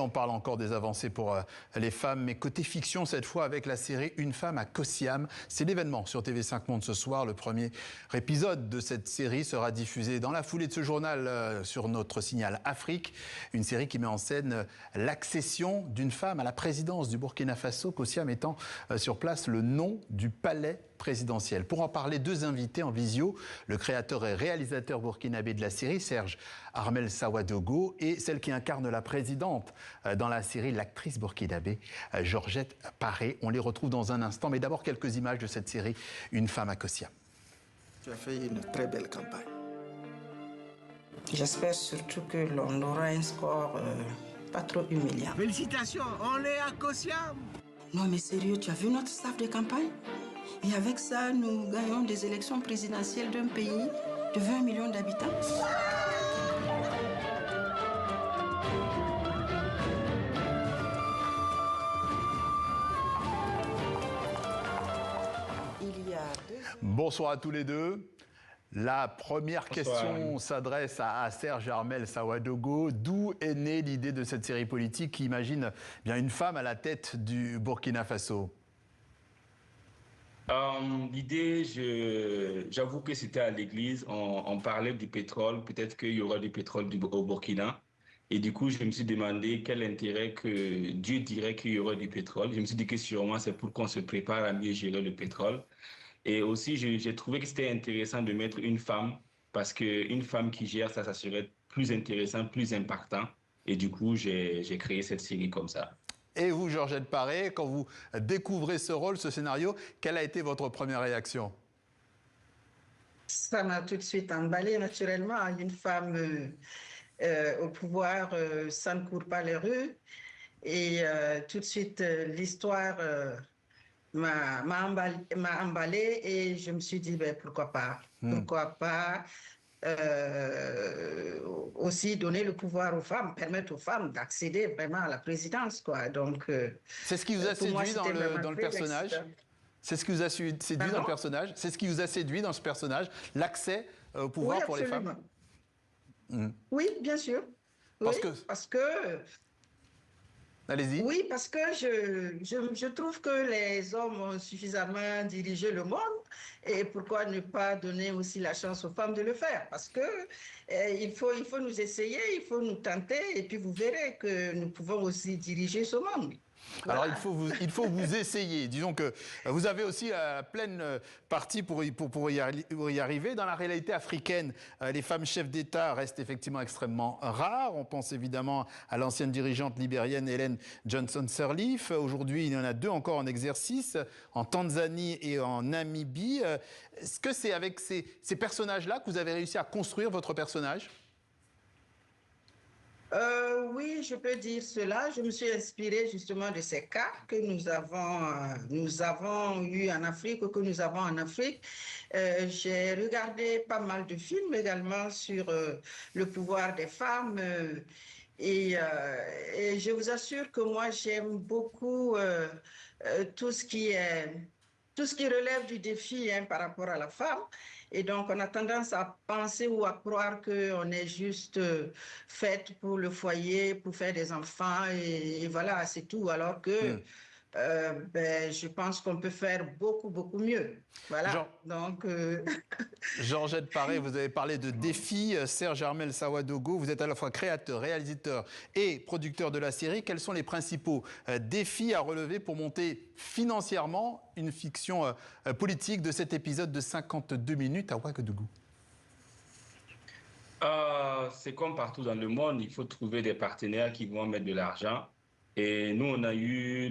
on parle encore des avancées pour les femmes, mais côté fiction cette fois avec la série Une femme à Koh Siam. C'est l'événement sur TV5 Monde ce soir. Le premier épisode de cette série sera diffusé dans la foulée de ce journal sur notre signal Afrique. Une série qui met en scène l'accession d'une femme à la présidence du Burkina Faso, Koh Siam étant sur place le nom du palais présidentiel. Pour en parler, deux invités en visio, le créateur et réalisateur burkinabé de la série, Serge Armel Sawadogo, et celle qui incarne la présidente dans la série, l'actrice burkinabé, Georgette Paré. On les retrouve dans un instant, mais d'abord quelques images de cette série, Une femme à Koh Siam. Tu as fait une très belle campagne. J'espère surtout que l'on aura un score pas trop humiliant. Félicitations, on est à Koh Siam. Non mais sérieux, tu as vu notre staff de campagne? Et avec ça, nous gagnons des élections présidentielles d'un pays de 20 millions d'habitants. Bonsoir à tous les deux. La première question s'adresse à Serge Armel Sawadogo. D'où est née l'idée de cette série politique qui imagine bien une femme à la tête du Burkina Faso? L'idée, j'avoue que c'était à l'église, on parlait du pétrole, peut-être qu'il y aura du pétrole au Burkina. Et du coup, je me suis demandé quel intérêt que Dieu dirait qu'il y aurait du pétrole. Je me suis dit que sûrement c'est pour qu'on se prépare à mieux gérer le pétrole. Et aussi, j'ai trouvé que c'était intéressant de mettre une femme, parce qu'une femme qui gère ça, ça serait plus intéressant, plus impactant. Et du coup, j'ai créé cette série comme ça. Et vous, Georgette Paré, quand vous découvrez ce rôle, ce scénario, quelle a été votre première réaction? Ça m'a tout de suite emballé, naturellement. Une femme au pouvoir, ça ne court pas les rues. Et tout de suite, l'histoire m'a emballé et je me suis dit, ben, pourquoi pas? Pourquoi pas aussi donner le pouvoir aux femmes, permettre aux femmes d'accéder vraiment à la présidence, quoi. Donc, c'est ce qui vous a séduit dans le personnage? C'est ce qui vous a séduit dans le personnage? C'est ce qui vous a séduit dans ce personnage? L'accès au pouvoir pour les femmes? Oui, bien sûr. Parce que allez-y. Oui, parce que je trouve que les hommes ont suffisamment dirigé le monde et pourquoi ne pas donner aussi la chance aux femmes de le faire? Parce que il faut nous essayer, il faut nous tenter et puis vous verrez que nous pouvons aussi diriger ce monde. Voilà. Alors il faut vous essayer. Disons que vous avez aussi la pleine partie pour y arriver. Dans la réalité africaine, les femmes chefs d'État restent effectivement extrêmement rares. On pense évidemment à l'ancienne dirigeante libérienne Ellen Johnson Sirleaf. Aujourd'hui, il y en a deux encore en exercice, en Tanzanie et en Namibie. Est-ce que c'est avec ces personnages-là que vous avez réussi à construire votre personnage ? Oui, je peux dire cela. Je me suis inspirée justement de ces cas que nous avons eu en Afrique, ou que nous avons en Afrique. J'ai regardé pas mal de films également sur le pouvoir des femmes. Et je vous assure que moi, j'aime beaucoup tout ce qui relève du défi par rapport à la femme. Et donc, on a tendance à penser ou à croire qu'on est juste faite pour le foyer, pour faire des enfants, et voilà, c'est tout. Alors que je pense qu'on peut faire beaucoup, beaucoup mieux. Voilà. Donc, Georgette Paré, vous avez parlé de défis. Serge Armel Sawadogo, vous êtes à la fois créateur, réalisateur et producteur de la série. Quels sont les principaux défis à relever pour monter financièrement une fiction politique de cet épisode de 52 minutes à Ouagadougou? C'est comme partout dans le monde, il faut trouver des partenaires qui vont mettre de l'argent. Et nous, on a eu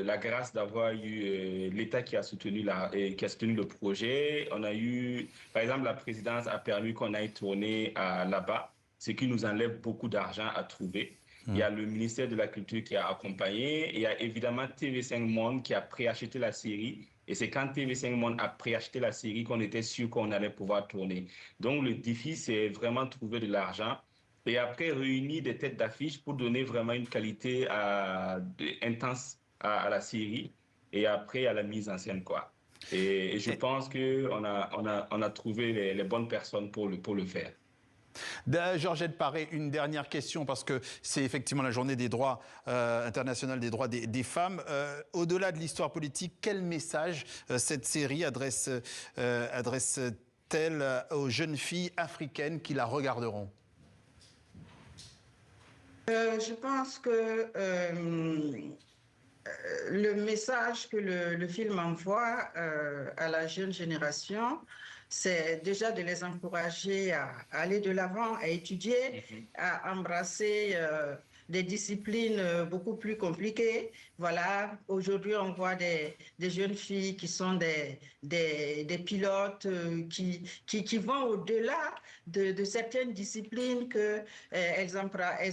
la grâce d'avoir eu l'État qui a soutenu le projet. On a eu, par exemple, la présidence a permis qu'on aille tourner là-bas, ce qui nous enlève beaucoup d'argent à trouver. Il y a le ministère de la Culture qui a accompagné. Il y a évidemment TV5 Monde qui a préacheté la série. Et c'est quand TV5 Monde a préacheté la série qu'on était sûr qu'on allait pouvoir tourner. Donc, le défi, c'est vraiment trouver de l'argent. Et après, réunir des têtes d'affiche pour donner vraiment une qualité intense à la série et après à la mise en scène, quoi. Et je pense qu'on a trouvé les bonnes personnes pour le faire. Georgette Paré, une dernière question parce que c'est effectivement la journée des droits internationale des droits des femmes. Au-delà de l'histoire politique, quel message cette série adresse-t-elle aux jeunes filles africaines qui la regarderont? Je pense que le message que le film envoie à la jeune génération, c'est déjà de les encourager à aller de l'avant, à étudier, à embrasser des disciplines beaucoup plus compliquées. Voilà, aujourd'hui, on voit des jeunes filles qui sont des pilotes qui vont au-delà de certaines disciplines qu'elles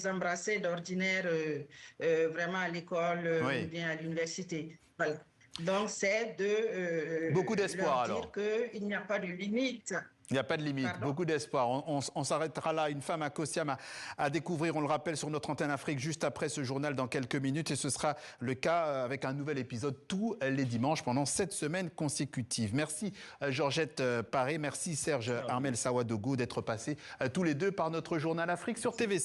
embrassaient d'ordinaire vraiment à l'école ou bien à l'université. Voilà. Donc, c'est de beaucoup d'espoir, leur dire qu'il n'y a pas de limite. Il n'y a pas de limite, Pardon? beaucoup d'espoir. On s'arrêtera là. Une femme à Kossiam à découvrir, on le rappelle, sur notre antenne Afrique, juste après ce journal dans quelques minutes. Et ce sera le cas avec un nouvel épisode tous les dimanches pendant 7 semaines consécutives. Merci Georgette Paré, merci Serge Armel Sawadogo d'être passés tous les deux par notre journal Afrique sur TV5.